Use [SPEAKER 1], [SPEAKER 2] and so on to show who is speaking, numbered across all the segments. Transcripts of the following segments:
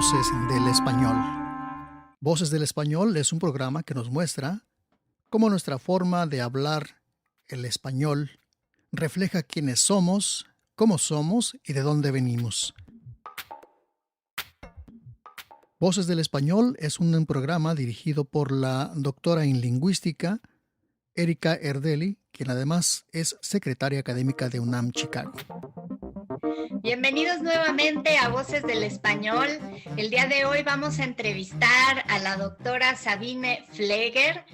[SPEAKER 1] Voces del Español. Voces del Español es un programa que nos muestra cómo nuestra forma de hablar el español refleja quiénes somos, cómo somos y de dónde venimos. Voces del Español es un programa dirigido por la doctora en lingüística Erika Erdeli, quien además es secretaria académica de UNAM Chicago.
[SPEAKER 2] Bienvenidos nuevamente a Voces del Español. El día de hoy vamos a entrevistar a la doctora Sabine Pfleger.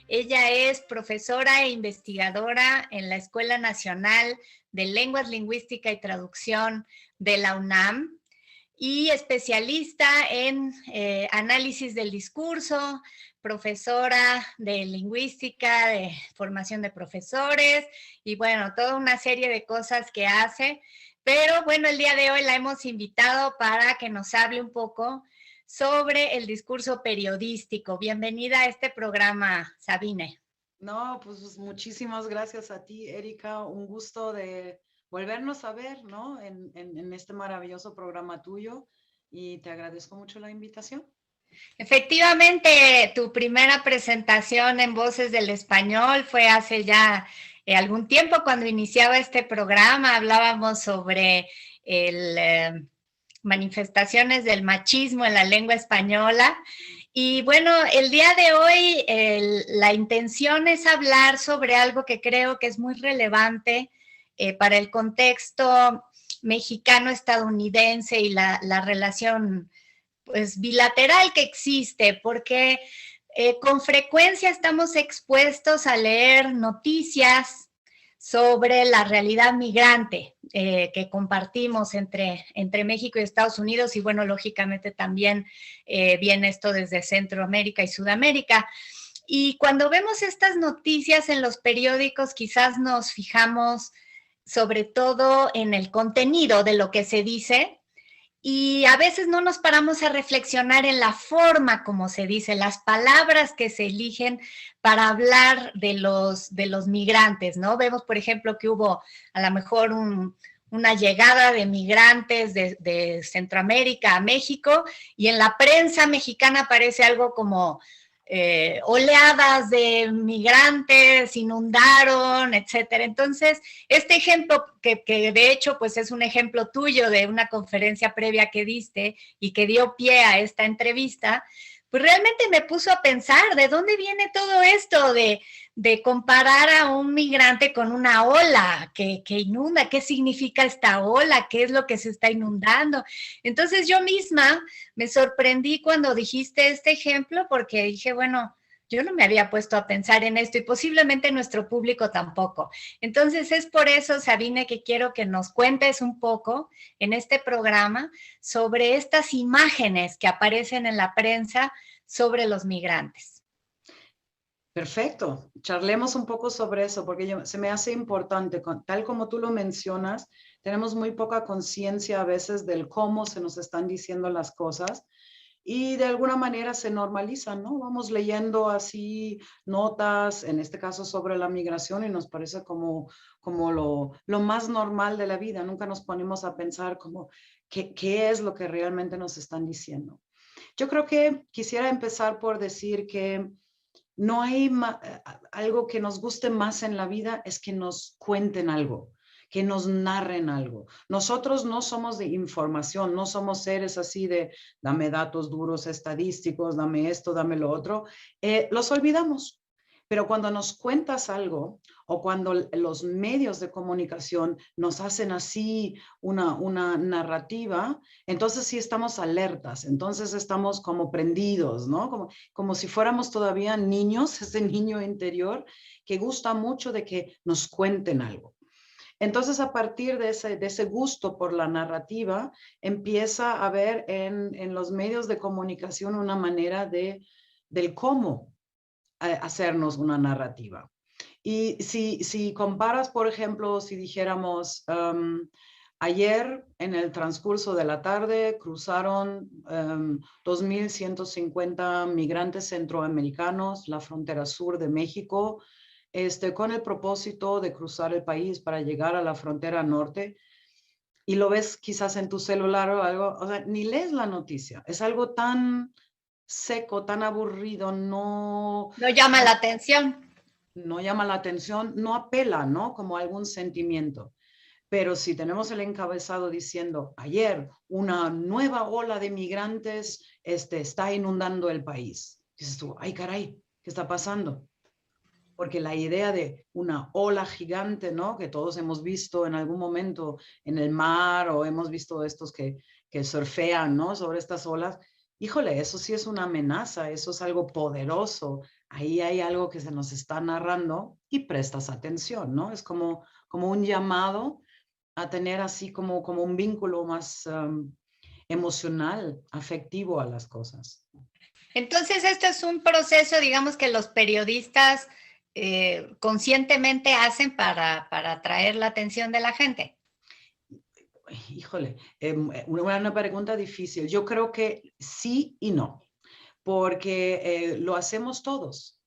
[SPEAKER 2] Ella es profesora e investigadora en la Escuela Nacional de Lenguas, Lingüística y Traducción de la UNAM y especialista en análisis del discurso, profesora de lingüística, de formación de profesores y bueno, toda una serie de cosas que hace. Pero bueno, el día de hoy la hemos invitado para que nos hable un poco sobre el discurso periodístico. Bienvenida a este programa, Sabine.
[SPEAKER 3] No, pues muchísimas gracias a ti, Erika. Un gusto de volvernos a ver, ¿no? En este maravilloso programa tuyo y te agradezco mucho la invitación.
[SPEAKER 2] Efectivamente, tu primera presentación en Voces del Español fue hace ya algún tiempo cuando iniciaba este programa. Hablábamos sobre manifestaciones del machismo en la lengua española. Y bueno, el día de hoy la intención es hablar sobre algo que creo que es muy relevante para el contexto mexicano-estadounidense y la relación pues bilateral que existe, porque con frecuencia estamos expuestos a leer noticias sobre la realidad migrante que compartimos entre México y Estados Unidos y bueno, lógicamente también viene esto desde Centroamérica y Sudamérica. Y cuando vemos estas noticias en los periódicos, quizás nos fijamos sobre todo en el contenido de lo que se dice, y a veces no nos paramos a reflexionar en la forma como se dice, las palabras que se eligen para hablar de los migrantes, ¿no? Vemos, por ejemplo, que hubo a lo mejor una llegada de migrantes de Centroamérica a México y en la prensa mexicana aparece algo como oleadas de migrantes inundaron, etcétera. Entonces, este ejemplo que de hecho pues es un ejemplo tuyo de una conferencia previa que diste y que dio pie a esta entrevista, pues realmente me puso a pensar de dónde viene todo esto de comparar a un migrante con una ola que inunda, qué significa esta ola, qué es lo que se está inundando. Entonces yo misma me sorprendí cuando dijiste este ejemplo porque dije, bueno, yo no me había puesto a pensar en esto y posiblemente nuestro público tampoco. Entonces es por eso, Sabine, que quiero que nos cuentes un poco en este programa sobre estas imágenes que aparecen en la prensa sobre los migrantes.
[SPEAKER 3] Perfecto, charlemos un poco sobre eso porque se me hace importante, tal como tú lo mencionas, tenemos muy poca conciencia a veces del cómo se nos están diciendo las cosas y de alguna manera se normalizan, ¿no? Vamos leyendo así notas, en este caso sobre la migración y nos parece como lo más normal de la vida, nunca nos ponemos a pensar como qué es lo que realmente nos están diciendo. Yo creo que quisiera empezar por decir que no hay algo que nos guste más en la vida es que nos cuenten algo, que nos narren algo. Nosotros no somos de información, no somos seres así de dame datos duros estadísticos, dame esto, dame lo otro. Los olvidamos. Pero cuando nos cuentas algo o cuando los medios de comunicación nos hacen así una narrativa, entonces sí estamos alertas, entonces estamos como prendidos, ¿no? Como si fuéramos todavía niños, ese niño interior que gusta mucho de que nos cuenten algo. Entonces, a partir de ese gusto por la narrativa, empieza a haber en los medios de comunicación una manera del cómo hacernos una narrativa. Y si comparas, por ejemplo, si dijéramos, ayer en el transcurso de la tarde cruzaron 2.150 migrantes centroamericanos la frontera sur de México, con el propósito de cruzar el país para llegar a la frontera norte. y lo ves quizás en tu celular o algo, o sea, ni lees la noticia. Es algo tan seco, tan aburrido,
[SPEAKER 2] No llama la atención.
[SPEAKER 3] no llama la atención, no apela, ¿no? Como algún sentimiento. Pero si tenemos el encabezado diciendo, ayer una nueva ola de migrantes está inundando el país, dices tú, ay caray, ¿qué está pasando? Porque la idea de una ola gigante, ¿no? Que todos hemos visto en algún momento en el mar o hemos visto estos que surfean, ¿no? Sobre estas olas. Híjole, eso sí es una amenaza, eso es algo poderoso. Ahí hay algo que se nos está narrando y prestas atención, ¿no? Es como un llamado a tener así como un vínculo más emocional, afectivo a las cosas.
[SPEAKER 2] Entonces, esto es un proceso, digamos, que los periodistas conscientemente hacen para atraer la atención de la gente.
[SPEAKER 3] Híjole, una pregunta difícil. Yo creo que sí y no, porque lo hacemos todos.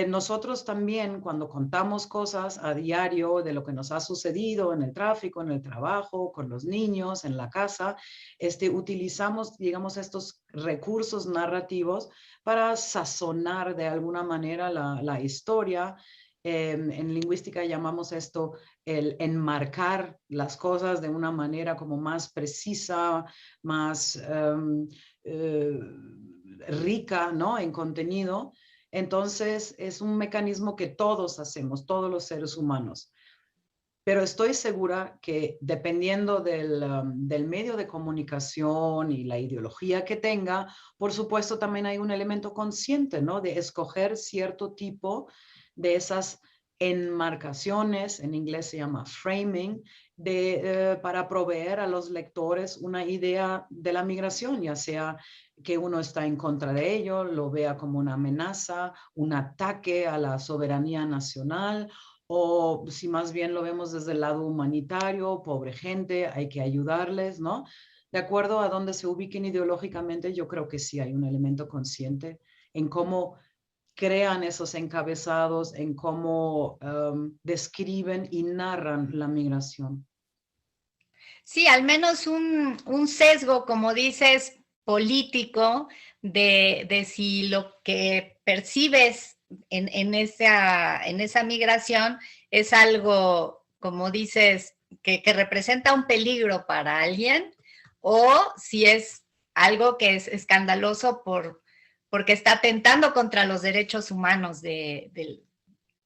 [SPEAKER 3] Nosotros también, cuando contamos cosas a diario de lo que nos ha sucedido en el tráfico, en el trabajo, con los niños, en la casa, utilizamos, digamos, estos recursos narrativos para sazonar de alguna manera la historia. En lingüística llamamos esto el enmarcar las cosas de una manera como más precisa, más rica, ¿no? En contenido. Entonces, es un mecanismo que todos hacemos, todos los seres humanos. Pero estoy segura que dependiendo del medio de comunicación y la ideología que tenga, por supuesto también hay un elemento consciente, ¿no? De escoger cierto tipo de esas enmarcaciones, en inglés se llama framing, para proveer a los lectores una idea de la migración, ya sea que uno está en contra de ello, lo vea como una amenaza, un ataque a la soberanía nacional, o si más bien lo vemos desde el lado humanitario, pobre gente, hay que ayudarles, ¿no? De acuerdo a dónde se ubiquen ideológicamente, yo creo que sí hay un elemento consciente en cómo crean esos encabezados, en cómo describen y narran la migración.
[SPEAKER 2] Sí, al menos un sesgo, como dices, político, de si lo que percibes en esa migración es algo, como dices, que representa un peligro para alguien, o si es algo que es escandaloso porque está atentando contra los derechos humanos de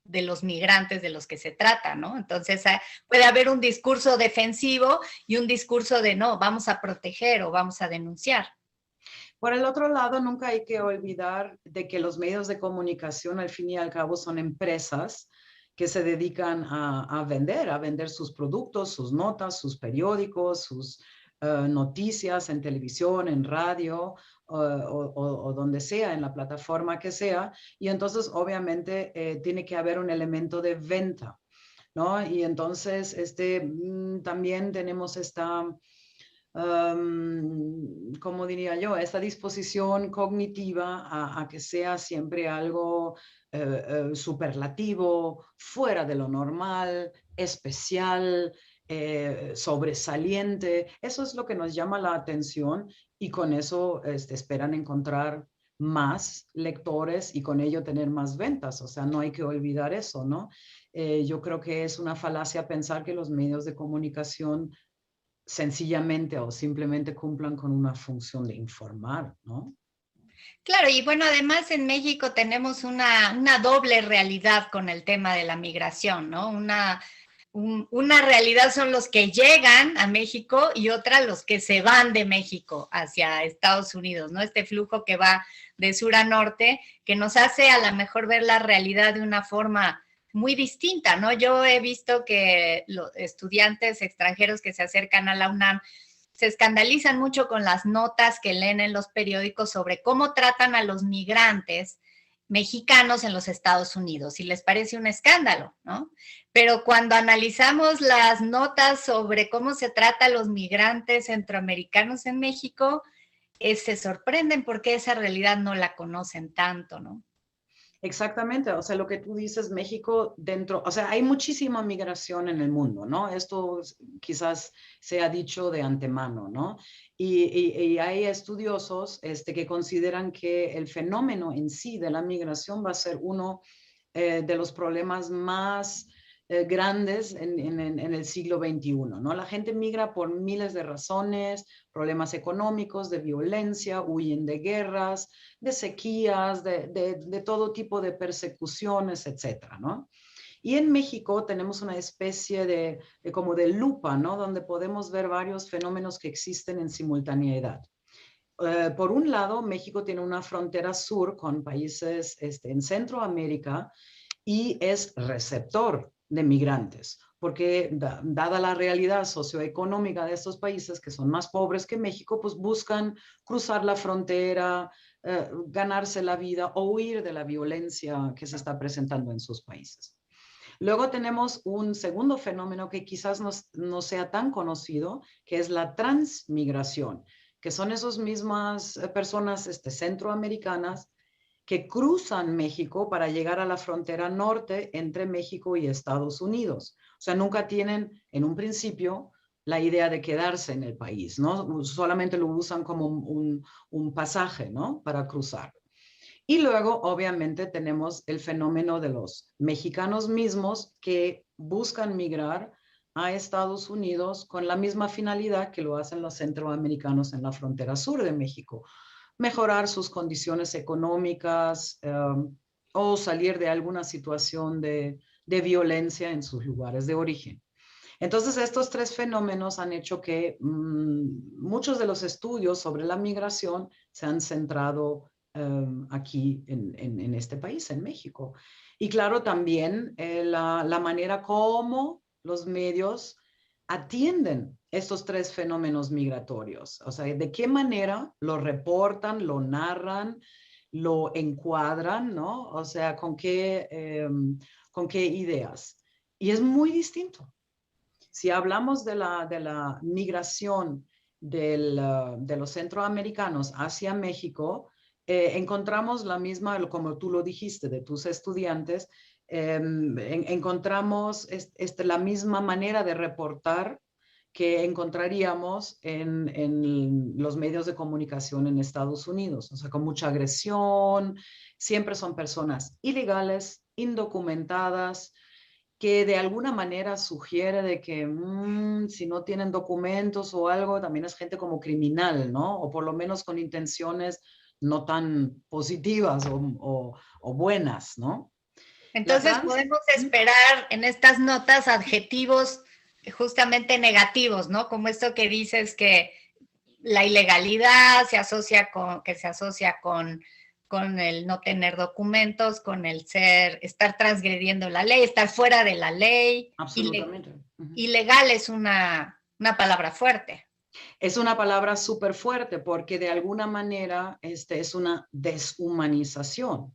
[SPEAKER 2] los migrantes de los que se trata, ¿no? Entonces puede haber un discurso defensivo y un discurso de no, vamos a proteger o vamos a denunciar.
[SPEAKER 3] Por el otro lado, nunca hay que olvidar de que los medios de comunicación al fin y al cabo son empresas que se dedican a vender sus productos, sus notas, sus periódicos, sus noticias en televisión, en radio o donde sea, en la plataforma que sea. Y entonces, obviamente, tiene que haber un elemento de venta, ¿no? Y entonces, también tenemos esta como diría yo, esta disposición cognitiva a que sea siempre algo superlativo, fuera de lo normal, especial, sobresaliente. Eso es lo que nos llama la atención y con eso esperan encontrar más lectores y con ello tener más ventas. O sea, no hay que olvidar eso, ¿no? Yo creo que es una falacia pensar que los medios de comunicación sencillamente o simplemente cumplan con una función de informar, ¿no?
[SPEAKER 2] Claro, y bueno, además en México tenemos una doble realidad con el tema de la migración, ¿no? Una realidad son los que llegan a México y otra los que se van de México hacia Estados Unidos, ¿no? Este flujo que va de sur a norte, que nos hace a lo mejor ver la realidad de una forma muy distinta, ¿no? Yo he visto que los estudiantes extranjeros que se acercan a la UNAM se escandalizan mucho con las notas que leen en los periódicos sobre cómo tratan a los migrantes mexicanos en los Estados Unidos y les parece un escándalo, ¿no? Pero cuando analizamos las notas sobre cómo se trata a los migrantes centroamericanos en México, se sorprenden porque esa realidad no la conocen tanto, ¿no?
[SPEAKER 3] Exactamente, o sea, lo que tú dices, México dentro, o sea, hay muchísima migración en el mundo, ¿no? Esto quizás se ha dicho de antemano, ¿no? Y hay estudiosos que consideran que el fenómeno en sí de la migración va a ser uno de los problemas más grandes en el siglo XXI, ¿no? La gente migra por miles de razones, problemas económicos, de violencia, huyen de guerras, de sequías, de todo tipo de persecuciones, etcétera, ¿no? Y en México tenemos una especie como de lupa, ¿no? Donde podemos ver varios fenómenos que existen en simultaneidad. Por un lado, México tiene una frontera sur con países en Centroamérica y es receptor de migrantes, porque dada la realidad socioeconómica de estos países que son más pobres que México, pues buscan cruzar la frontera, ganarse la vida o huir de la violencia que se está presentando en sus países. Luego tenemos un segundo fenómeno que quizás no sea tan conocido, que es la transmigración, que son esas mismas personas centroamericanas que cruzan México para llegar a la frontera norte entre México y Estados Unidos. O sea, nunca tienen en un principio la idea de quedarse en el país, ¿no? Solamente lo usan como un pasaje, ¿no? Para cruzar. Y luego, obviamente, tenemos el fenómeno de los mexicanos mismos que buscan migrar a Estados Unidos con la misma finalidad que lo hacen los centroamericanos en la frontera sur de México. Mejorar sus condiciones económicas o salir de alguna situación de violencia en sus lugares de origen. Entonces, estos tres fenómenos han hecho que muchos de los estudios sobre la migración se han centrado aquí en este país, en México. Y claro, también la manera como los medios atienden estos tres fenómenos migratorios. O sea, de qué manera lo reportan, lo narran, lo encuadran, ¿no? O sea, con qué ideas. Y es muy distinto. Si hablamos de la migración de los centroamericanos hacia México, encontramos la misma, como tú lo dijiste, de tus estudiantes, encontramos la misma manera de reportar que encontraríamos en los medios de comunicación en Estados Unidos, o sea, con mucha agresión, siempre son personas ilegales, indocumentadas, que de alguna manera sugiere de que si no tienen documentos o algo, también es gente como criminal, ¿no? O por lo menos con intenciones no tan positivas o buenas, ¿no?
[SPEAKER 2] Entonces podemos esperar en estas notas adjetivos justamente negativos, ¿no? Como esto que dices que la ilegalidad se asocia con el no tener documentos, con el estar transgrediendo la ley, estar fuera de la ley.
[SPEAKER 3] Absolutamente.
[SPEAKER 2] Ilegal es una palabra fuerte.
[SPEAKER 3] Es una palabra súper fuerte porque de alguna manera es una deshumanización,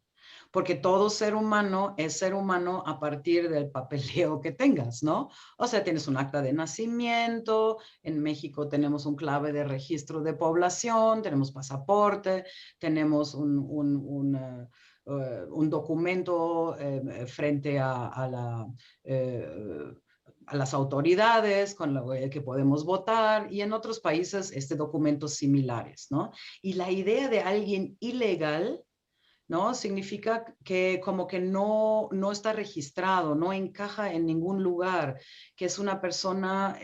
[SPEAKER 3] porque todo ser humano es ser humano a partir del papeleo que tengas, ¿no? O sea, tienes un acta de nacimiento, en México tenemos un clave de registro de población, tenemos pasaporte, tenemos un documento frente a las autoridades con lo que podemos votar, y en otros países documentos similares, ¿no? Y la idea de alguien ilegal, ¿no? Significa que como que no está registrado, no encaja en ningún lugar, que es una persona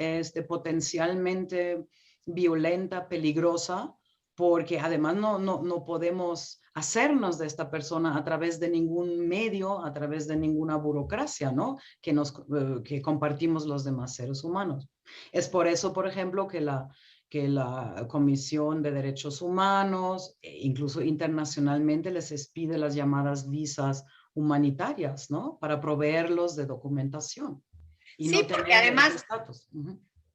[SPEAKER 3] potencialmente violenta, peligrosa, porque además no podemos hacernos de esta persona a través de ningún medio, a través de ninguna burocracia, ¿no? Que compartimos los demás seres humanos. Es por eso, por ejemplo, que la Comisión de Derechos Humanos, incluso internacionalmente, les pide las llamadas visas humanitarias, ¿no? Para proveerlos de documentación.
[SPEAKER 2] Y sí, no porque además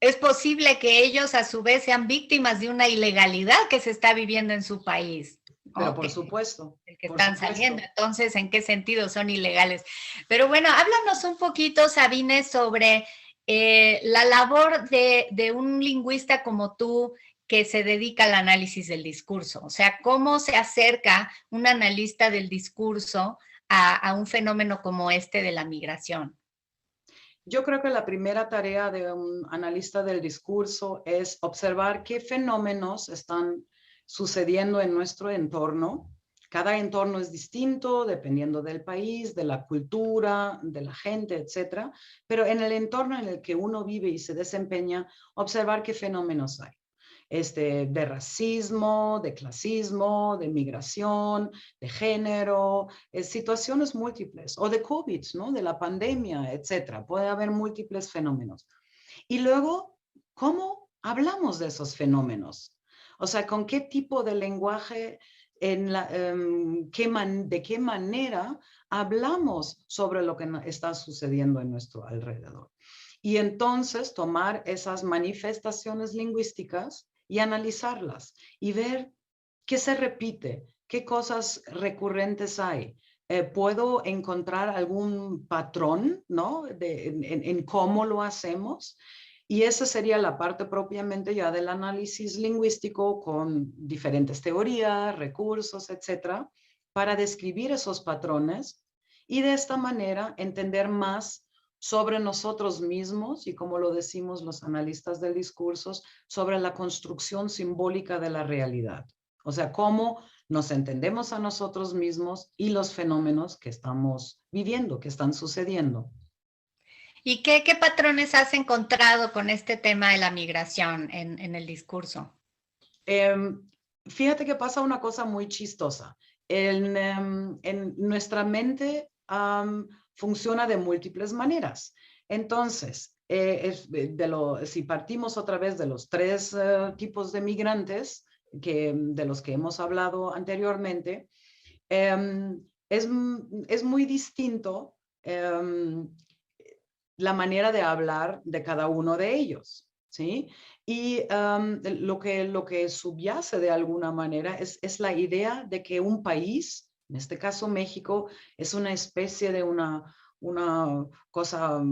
[SPEAKER 2] es posible que ellos a su vez sean víctimas de una ilegalidad que se está viviendo en su país.
[SPEAKER 3] Pero por supuesto.
[SPEAKER 2] El que están saliendo. Entonces, ¿en qué sentido son ilegales? Pero bueno, háblanos un poquito, Sabine, sobre la labor de un lingüista como tú que se dedica al análisis del discurso. O sea, ¿cómo se acerca un analista del discurso a un fenómeno como este de la migración?
[SPEAKER 3] Yo creo que la primera tarea de un analista del discurso es observar qué fenómenos están sucediendo en nuestro entorno. Cada entorno es distinto dependiendo del país, de la cultura, de la gente, etcétera. Pero en el entorno en el que uno vive y se desempeña, observar qué fenómenos hay. De racismo, de clasismo, de migración, de género, situaciones múltiples, o de COVID, ¿no? De la pandemia, etcétera. Puede haber múltiples fenómenos. Y luego, ¿cómo hablamos de esos fenómenos? O sea, ¿con qué tipo de lenguaje, de qué manera hablamos sobre lo que está sucediendo en nuestro alrededor? Y entonces tomar esas manifestaciones lingüísticas y analizarlas y ver qué se repite, qué cosas recurrentes hay. ¿Puedo encontrar algún patrón, ¿no? en cómo lo hacemos? Y esa sería la parte propiamente ya del análisis lingüístico con diferentes teorías, recursos, etcétera, para describir esos patrones y de esta manera entender más sobre nosotros mismos y, como lo decimos los analistas del discurso, sobre la construcción simbólica de la realidad. O sea, cómo nos entendemos a nosotros mismos y los fenómenos que estamos viviendo, que están sucediendo.
[SPEAKER 2] ¿Y qué patrones has encontrado con este tema de la migración en el discurso?
[SPEAKER 3] Fíjate que pasa una cosa muy chistosa. En nuestra mente funciona de múltiples maneras. Entonces, si partimos otra vez de los tres tipos de migrantes de los que hemos hablado anteriormente, es muy distinto la manera de hablar de cada uno de ellos, ¿sí? Y lo que subyace de alguna manera es la idea de que un país, en este caso México, es una especie de una cosa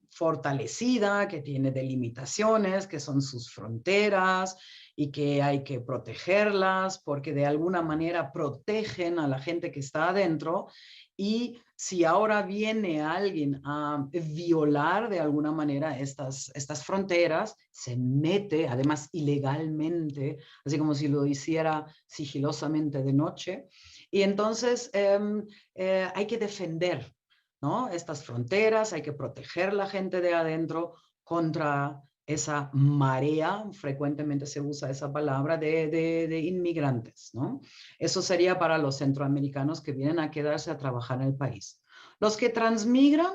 [SPEAKER 3] fortalecida, que tiene delimitaciones, que son sus fronteras y que hay que protegerlas porque de alguna manera protegen a la gente que está adentro. Y si ahora viene alguien a violar de alguna manera estas fronteras, se mete, además ilegalmente, así como si lo hiciera sigilosamente de noche. Y entonces hay que defender, ¿no? Estas fronteras, hay que proteger a la gente de adentro contra esa marea, frecuentemente se usa esa palabra, de inmigrantes, ¿no? Eso sería para los centroamericanos que vienen a quedarse a trabajar en el país. Los que transmigran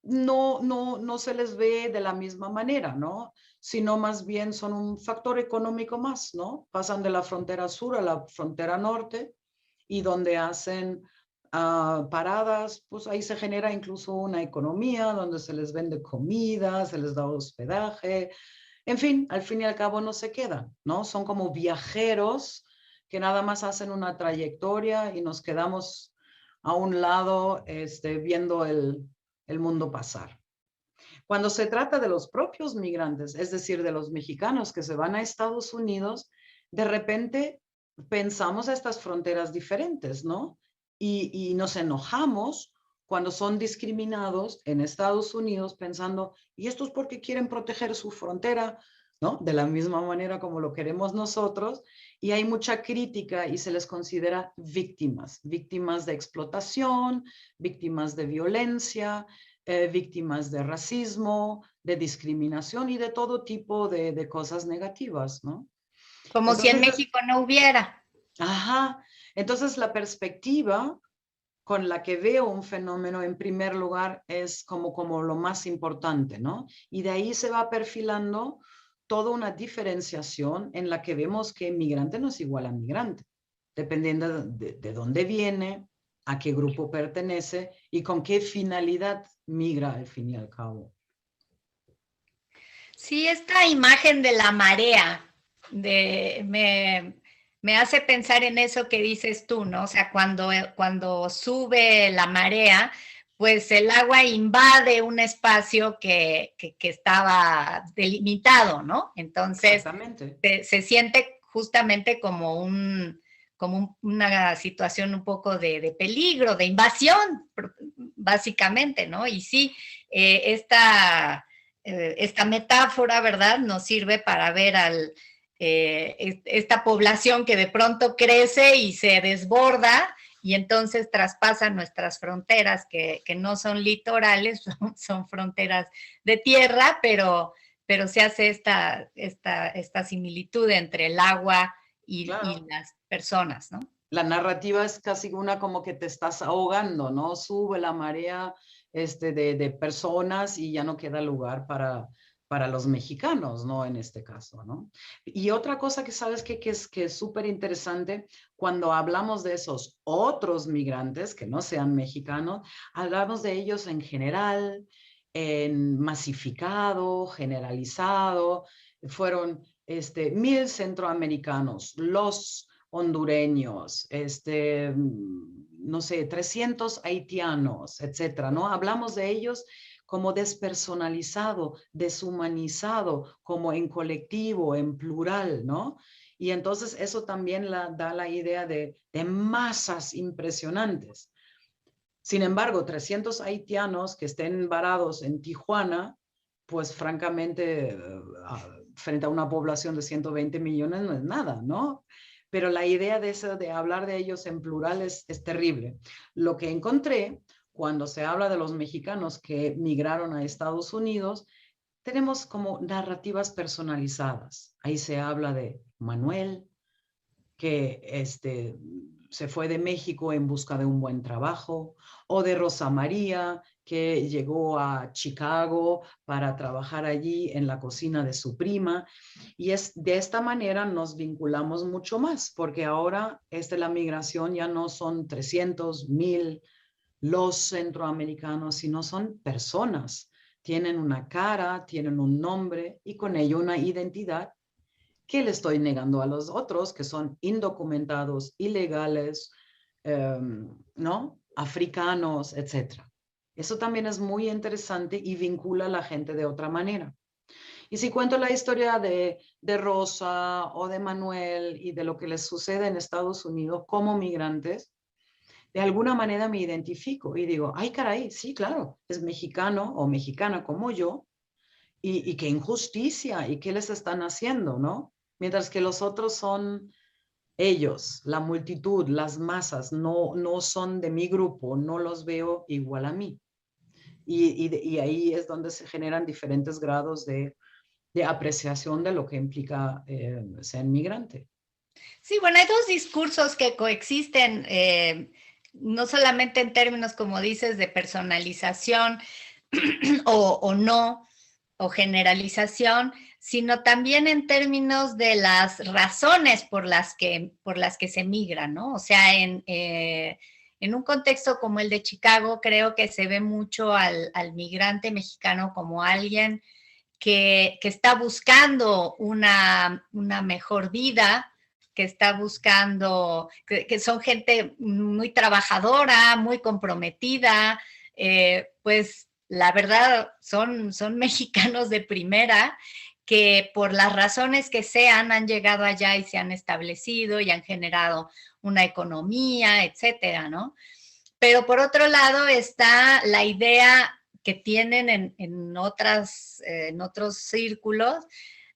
[SPEAKER 3] no se les ve de la misma manera, ¿no? Sino más bien son un factor económico más, ¿no? Pasan de la frontera sur a la frontera norte y donde hacen paradas, pues ahí se genera incluso una economía donde se les vende comida, se les da hospedaje, en fin y al cabo no se quedan, ¿no? Son como viajeros que nada más hacen una trayectoria y nos quedamos a un lado viendo el mundo pasar. Cuando se trata de los propios migrantes, es decir, de los mexicanos que se van a Estados Unidos, de repente pensamos estas fronteras diferentes, ¿no? Y nos enojamos cuando son discriminados en Estados Unidos pensando, ¿y estos por qué quieren proteger su frontera? ¿No? De la misma manera como lo queremos nosotros. Y hay mucha crítica y se les considera víctimas de explotación, víctimas de violencia, víctimas de racismo, de discriminación y de todo tipo de cosas negativas, ¿no?
[SPEAKER 2] Como
[SPEAKER 3] Entonces,
[SPEAKER 2] si en México no hubiera.
[SPEAKER 3] Ajá. Entonces, la perspectiva con la que veo un fenómeno en primer lugar es como lo más importante, ¿no? Y de ahí se va perfilando toda una diferenciación en la que vemos que migrante no es igual a migrante, dependiendo de dónde viene, a qué grupo pertenece y con qué finalidad migra al fin y al cabo.
[SPEAKER 2] Sí, esta imagen de la marea me hace pensar en eso que dices tú, ¿no? O sea, cuando sube la marea, pues el agua invade un espacio que estaba delimitado, ¿no? Entonces,
[SPEAKER 3] Exactamente.
[SPEAKER 2] se siente justamente como como una situación un poco de peligro, de invasión, básicamente, ¿no? Y sí, esta metáfora, ¿verdad?, nos sirve para ver esta población que de pronto crece y se desborda y entonces traspasa nuestras fronteras, que no son litorales, son fronteras de tierra, pero se hace esta similitud entre el agua y las personas, ¿no?
[SPEAKER 3] La narrativa es casi una como que te estás ahogando, ¿no? Sube la marea de personas y ya no queda lugar para los mexicanos, ¿no? En este caso, ¿no? Y otra cosa que sabes que es súper interesante, cuando hablamos de esos otros migrantes que no sean mexicanos, hablamos de ellos en general, en masificado, generalizado. Fueron 1,000 centroamericanos, los hondureños, no sé, 300 haitianos, etcétera, ¿no? Hablamos de ellos como despersonalizado, deshumanizado, como en colectivo, en plural, ¿no? Y entonces eso también da la idea de masas impresionantes. Sin embargo, 300 haitianos que estén varados en Tijuana, pues francamente, frente a una población de 120 millones no es nada, ¿no? Pero la idea de hablar de ellos en plural es terrible. Lo que encontré cuando se habla de los mexicanos que migraron a Estados Unidos, tenemos como narrativas personalizadas. Ahí se habla de Manuel, que se fue de México en busca de un buen trabajo, o de Rosa María, que llegó a Chicago para trabajar allí en la cocina de su prima. Y de esta manera nos vinculamos mucho más, porque ahora la migración ya no son 300, 1,000 los centroamericanos, sino son personas. Tienen una cara, tienen un nombre y con ello una identidad que le estoy negando a los otros que son indocumentados, ilegales, ¿no? Africanos, etc. Eso también es muy interesante y vincula a la gente de otra manera. Y si cuento la historia de Rosa o de Manuel y de lo que les sucede en Estados Unidos como migrantes, de alguna manera me identifico y digo, ay caray, sí, claro, es mexicano o mexicana como yo, y qué injusticia, y qué les están haciendo, ¿no? Mientras que los otros son ellos, la multitud, las masas, no son de mi grupo, no los veo igual a mí. Y ahí es donde se generan diferentes grados de apreciación de lo que implica ser migrante.
[SPEAKER 2] Sí, bueno, hay dos discursos que coexisten, no solamente en términos, como dices, de personalización o no, o generalización, sino también en términos de las razones por las que se migra, ¿no? O sea, en un contexto como el de Chicago, creo que se ve mucho al migrante mexicano como alguien que está buscando una mejor vida, que está buscando, que son gente muy trabajadora, muy comprometida, pues la verdad son mexicanos de primera que por las razones que sean han llegado allá y se han establecido y han generado una economía, etcétera, ¿no? Pero por otro lado está la idea que tienen en otros círculos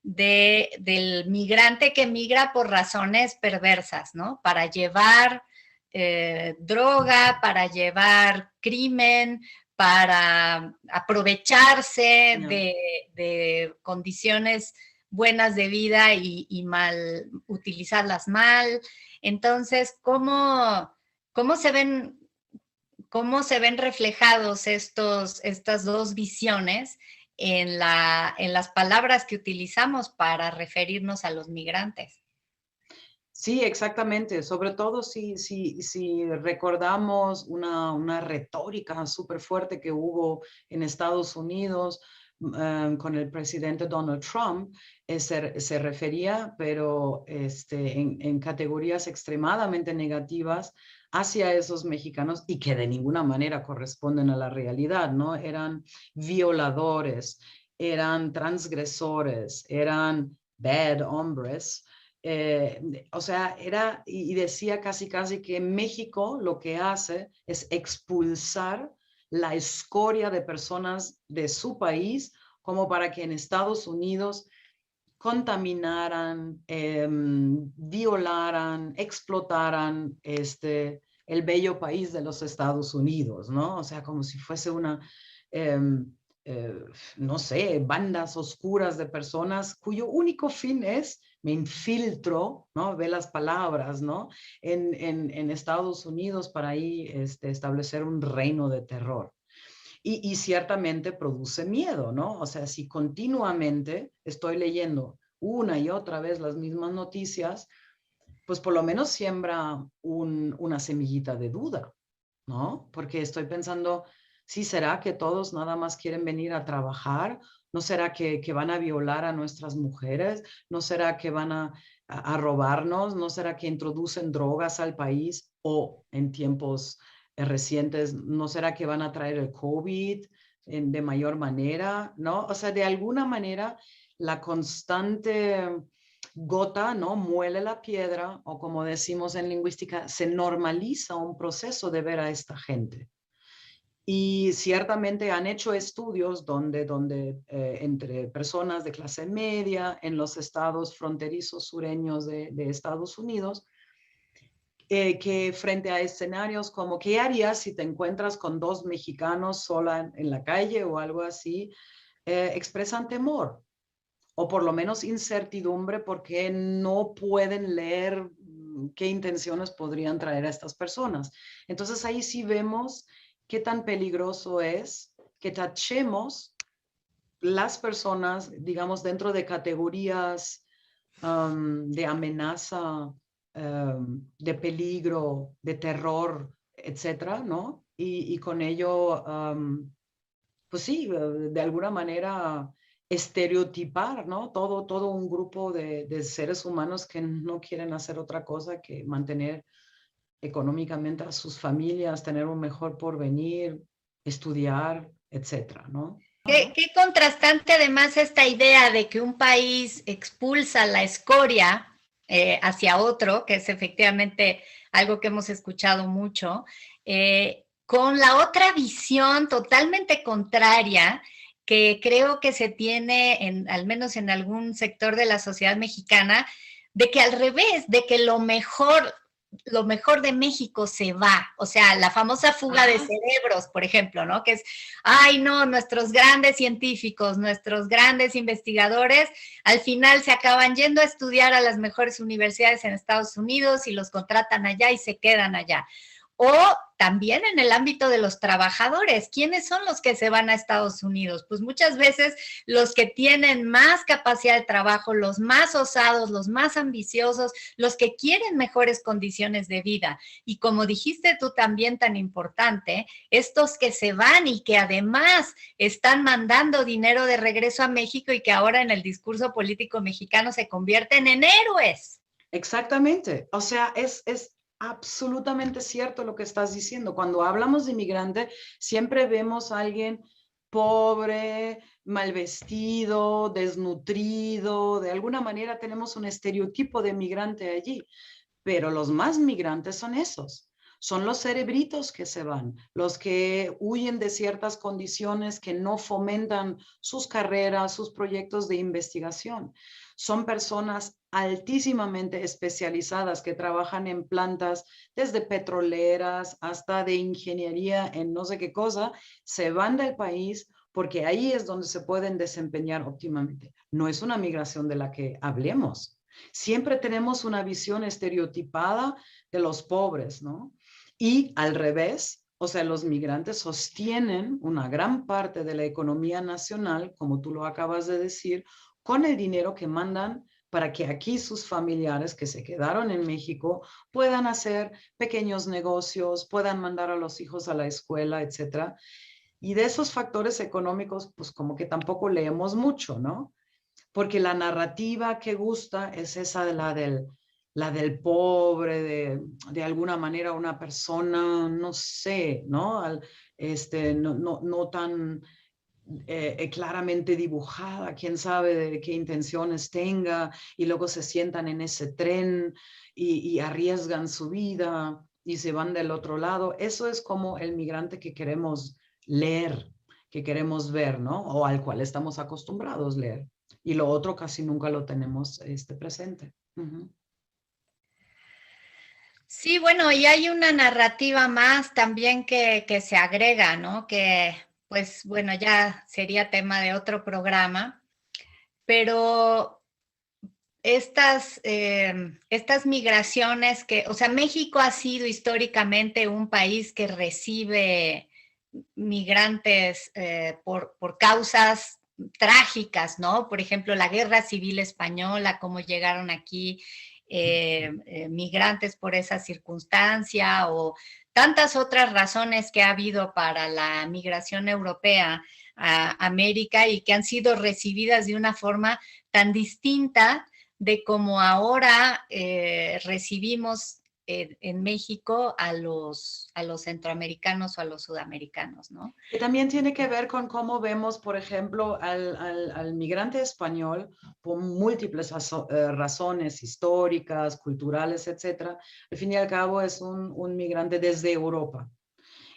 [SPEAKER 2] del migrante que migra por razones perversas, ¿no? Para llevar droga, para llevar crimen, para aprovecharse de condiciones buenas de vida y mal, utilizarlas mal. Entonces, ¿cómo se ven reflejados estas dos visiones en las palabras que utilizamos para referirnos a los migrantes?
[SPEAKER 3] Sí, exactamente. Sobre todo si recordamos una retórica súper fuerte que hubo en Estados Unidos con el presidente Donald Trump, se refería, pero en categorías extremadamente negativas hacia esos mexicanos y que de ninguna manera corresponden a la realidad, ¿no? Eran violadores, eran transgresores, eran bad hombres. o sea, era y decía casi que México lo que hace es expulsar la escoria de personas de su país como para que en Estados Unidos contaminaran, violaran, explotaran el bello país de los Estados Unidos, ¿no? O sea, como si fuese una, eh, no sé, bandas oscuras de personas cuyo único fin es me infiltro, ¿no? Ve las palabras, ¿no? En Estados Unidos para ahí establecer un reino de terror. Y ciertamente produce miedo, ¿no? O sea, si continuamente estoy leyendo una y otra vez las mismas noticias, pues por lo menos siembra una semillita de duda, ¿no? Porque estoy pensando, ¿sí será que todos nada más quieren venir a trabajar? ¿No será que van a violar a nuestras mujeres? ¿No será que van a robarnos? ¿No será que introducen drogas al país? O en tiempos recientes, ¿no será que van a traer el COVID de mayor manera? ¿No? O sea, de alguna manera, la constante gota, ¿no? Muele la piedra, o como decimos en lingüística, se normaliza un proceso de ver a esta gente. Y ciertamente han hecho estudios donde entre personas de clase media en los estados fronterizos sureños de Estados Unidos, que frente a escenarios como ¿qué harías si te encuentras con dos mexicanos sola en la calle o algo así? Expresan temor o por lo menos incertidumbre porque no pueden leer qué intenciones podrían traer a estas personas. Entonces ahí sí vemos qué tan peligroso es que tachemos las personas, digamos, dentro de categorías de amenaza, de peligro, de terror, etcétera, ¿no? Y con ello, pues sí, de alguna manera estereotipar, ¿no? Todo un grupo de seres humanos que no quieren hacer otra cosa que mantener económicamente a sus familias, tener un mejor porvenir, estudiar, etcétera, ¿no?
[SPEAKER 2] Qué contrastante además esta idea de que un país expulsa la escoria hacia otro, que es efectivamente algo que hemos escuchado mucho, con la otra visión totalmente contraria que creo que se tiene, al menos en algún sector de la sociedad mexicana, de que al revés, de que lo mejor de México se va, o sea, la famosa fuga de cerebros, por ejemplo, ¿no? Que es, ay, no, nuestros grandes científicos, nuestros grandes investigadores, al final se acaban yendo a estudiar a las mejores universidades en Estados Unidos y los contratan allá y se quedan allá. O también en el ámbito de los trabajadores, ¿quiénes son los que se van a Estados Unidos? Pues muchas veces los que tienen más capacidad de trabajo, los más osados, los más ambiciosos, los que quieren mejores condiciones de vida. Y como dijiste tú también tan importante, estos que se van y que además están mandando dinero de regreso a México y que ahora en el discurso político mexicano se convierten en héroes.
[SPEAKER 3] Exactamente. O sea, es absolutamente cierto lo que estás diciendo. Cuando hablamos de inmigrante, siempre vemos a alguien pobre, mal vestido, desnutrido. De alguna manera tenemos un estereotipo de migrante allí, pero los más migrantes son esos. Son los cerebritos que se van, los que huyen de ciertas condiciones que no fomentan sus carreras, sus proyectos de investigación. Son personas altísimamente especializadas que trabajan en plantas desde petroleras hasta de ingeniería en no sé qué cosa, se van del país porque ahí es donde se pueden desempeñar óptimamente. No es una migración de la que hablemos. Siempre tenemos una visión estereotipada de los pobres, ¿no? Y al revés, o sea, los migrantes sostienen una gran parte de la economía nacional, como tú lo acabas de decir, con el dinero que mandan para que aquí sus familiares que se quedaron en México puedan hacer pequeños negocios, puedan mandar a los hijos a la escuela, etcétera. Y de esos factores económicos, pues como que tampoco leemos mucho, ¿no? Porque la narrativa que gusta es esa de la del pobre, de alguna manera una persona, no sé, ¿no? No tan claramente dibujada, quién sabe de qué intenciones tenga, y luego se sientan en ese tren y arriesgan su vida y se van del otro lado. Eso es como el migrante que queremos leer, que queremos ver, ¿no? O al cual estamos acostumbrados a leer. Y lo otro casi nunca lo tenemos presente. Uh-huh.
[SPEAKER 2] Sí, bueno, y hay una narrativa más también que se agrega, ¿no? Que, pues, bueno, ya sería tema de otro programa, pero estas migraciones que, o sea, México ha sido históricamente un país que recibe migrantes por causas trágicas, ¿no? Por ejemplo, la Guerra Civil Española, cómo llegaron aquí migrantes por esa circunstancia o tantas otras razones que ha habido para la migración europea a América y que han sido recibidas de una forma tan distinta de como ahora recibimos en México a los centroamericanos o a los sudamericanos, ¿no?
[SPEAKER 3] Y también tiene que ver con cómo vemos, por ejemplo, al migrante español por múltiples razones históricas, culturales, etcétera. Al fin y al cabo es un migrante desde Europa.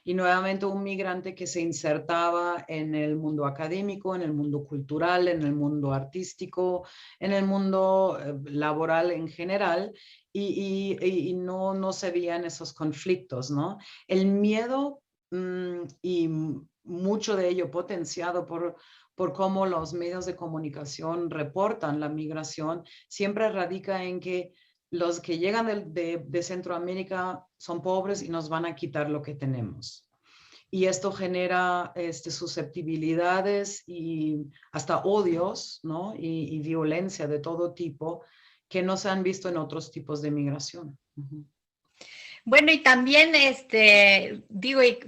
[SPEAKER 3] Y nuevamente un migrante que se insertaba en el mundo académico, en el mundo cultural, en el mundo artístico, en el mundo laboral en general, y no se veían esos conflictos, ¿no? El miedo y mucho de ello potenciado por cómo los medios de comunicación reportan la migración, siempre radica en que los que llegan de Centroamérica son pobres y nos van a quitar lo que tenemos. Y esto genera susceptibilidades y hasta odios, ¿no? Y violencia de todo tipo que no se han visto en otros tipos de migración. Uh-huh.
[SPEAKER 2] Bueno, y también, digo, y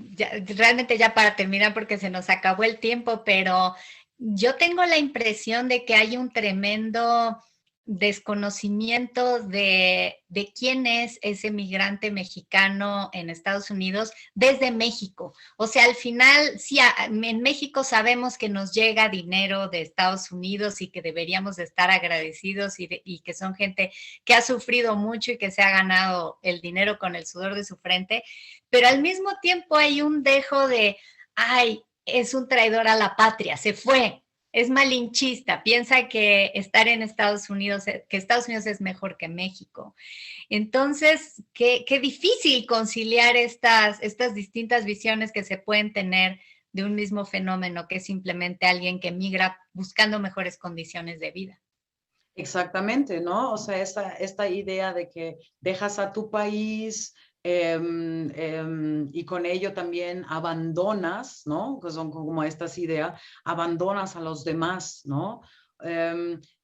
[SPEAKER 2] realmente ya para terminar porque se nos acabó el tiempo, pero yo tengo la impresión de que hay un tremendo desconocimiento de quién es ese migrante mexicano en Estados Unidos desde México. O sea, al final, sí, en México sabemos que nos llega dinero de Estados Unidos y que deberíamos de estar agradecidos y que son gente que ha sufrido mucho y que se ha ganado el dinero con el sudor de su frente, pero al mismo tiempo hay un dejo de, ay, es un traidor a la patria, se fue. Es malinchista, piensa que estar en Estados Unidos, que Estados Unidos es mejor que México. Entonces, qué difícil conciliar estas distintas visiones que se pueden tener de un mismo fenómeno, que es simplemente alguien que migra buscando mejores condiciones de vida.
[SPEAKER 3] Exactamente, ¿no? O sea, esta idea de que dejas a tu país y con ello también abandonas, ¿no? Que son como estas ideas, abandonas a los demás, ¿no?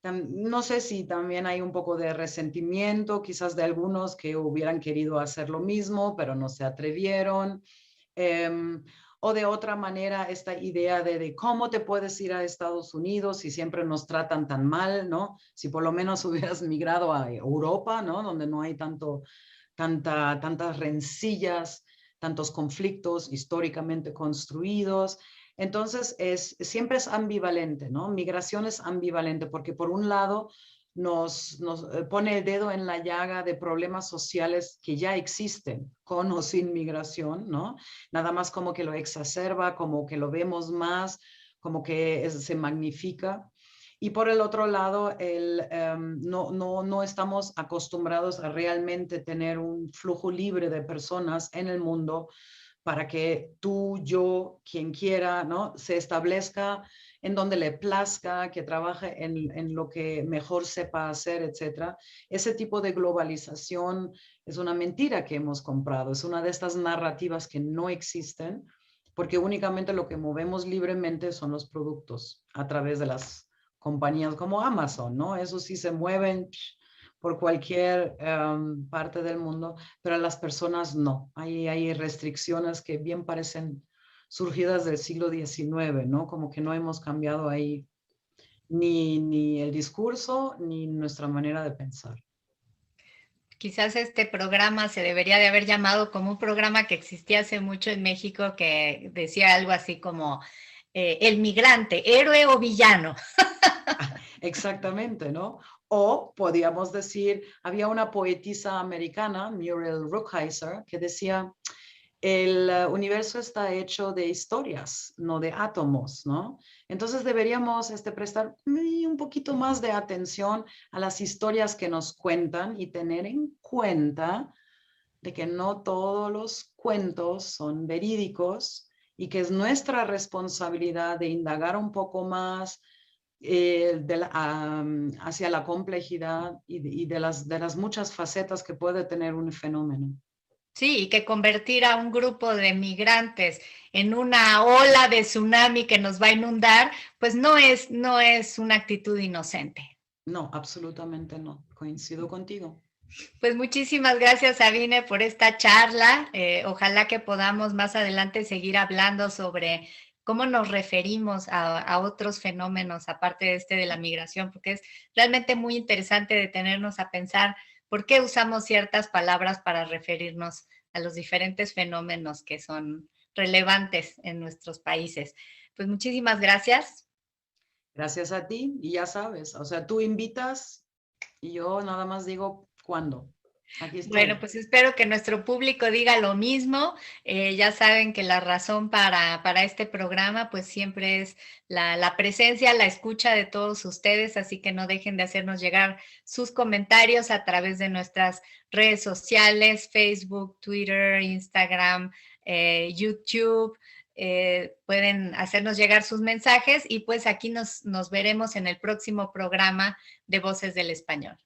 [SPEAKER 3] No sé si también hay un poco de resentimiento, quizás de algunos que hubieran querido hacer lo mismo, pero no se atrevieron. O de otra manera, esta idea de cómo te puedes ir a Estados Unidos si siempre nos tratan tan mal, ¿no? Si por lo menos hubieras migrado a Europa, ¿no? Donde no hay tantas rencillas, tantos conflictos históricamente construidos. Entonces, siempre es ambivalente, ¿no? Migración es ambivalente porque por un lado nos pone el dedo en la llaga de problemas sociales que ya existen, con o sin migración, ¿no? Nada más como que lo exacerba, como que lo vemos como que se magnifica. Y por el otro lado, no estamos acostumbrados a realmente tener un flujo libre de personas en el mundo para que tú, yo, quien quiera, ¿no? Se establezca en donde le plazca, que trabaje en lo que mejor sepa hacer, etcétera. Ese tipo de globalización es una mentira que hemos comprado, es una de estas narrativas que no existen, porque únicamente lo que movemos libremente son los productos a través de las compañías como Amazon, ¿no? Eso sí se mueven por cualquier parte del mundo, pero las personas no. Hay restricciones que bien parecen surgidas del siglo XIX, ¿no? Como que no hemos cambiado ahí ni el discurso ni nuestra manera de pensar.
[SPEAKER 2] Quizás este programa se debería de haber llamado como un programa que existía hace mucho en México que decía algo así como el migrante, héroe o villano.
[SPEAKER 3] Exactamente, ¿no? O podríamos decir, había una poetisa americana, Muriel Rukeyser, que decía, el universo está hecho de historias, no de átomos, ¿no? Entonces deberíamos prestar un poquito más de atención a las historias que nos cuentan y tener en cuenta de que no todos los cuentos son verídicos y que es nuestra responsabilidad de indagar un poco más hacia la complejidad y de las muchas facetas que puede tener un fenómeno.
[SPEAKER 2] Sí, y que convertir a un grupo de migrantes en una ola de tsunami que nos va a inundar, pues no es una actitud inocente.
[SPEAKER 3] No, absolutamente no. Coincido contigo.
[SPEAKER 2] Pues muchísimas gracias, Sabine, por esta charla. Ojalá que podamos más adelante seguir hablando sobre cómo nos referimos a otros fenómenos, aparte de la migración, porque es realmente muy interesante detenernos a pensar por qué usamos ciertas palabras para referirnos a los diferentes fenómenos que son relevantes en nuestros países. Pues muchísimas gracias.
[SPEAKER 3] Gracias a ti, y ya sabes, o sea, tú invitas y yo nada más digo cuándo. Aquí estoy.
[SPEAKER 2] Bueno, pues espero que nuestro público diga lo mismo. Ya saben que la razón para este programa pues siempre es la presencia, la escucha de todos ustedes, así que no dejen de hacernos llegar sus comentarios a través de nuestras redes sociales, Facebook, Twitter, Instagram, YouTube. Pueden hacernos llegar sus mensajes y pues aquí nos veremos en el próximo programa de Voces del Español.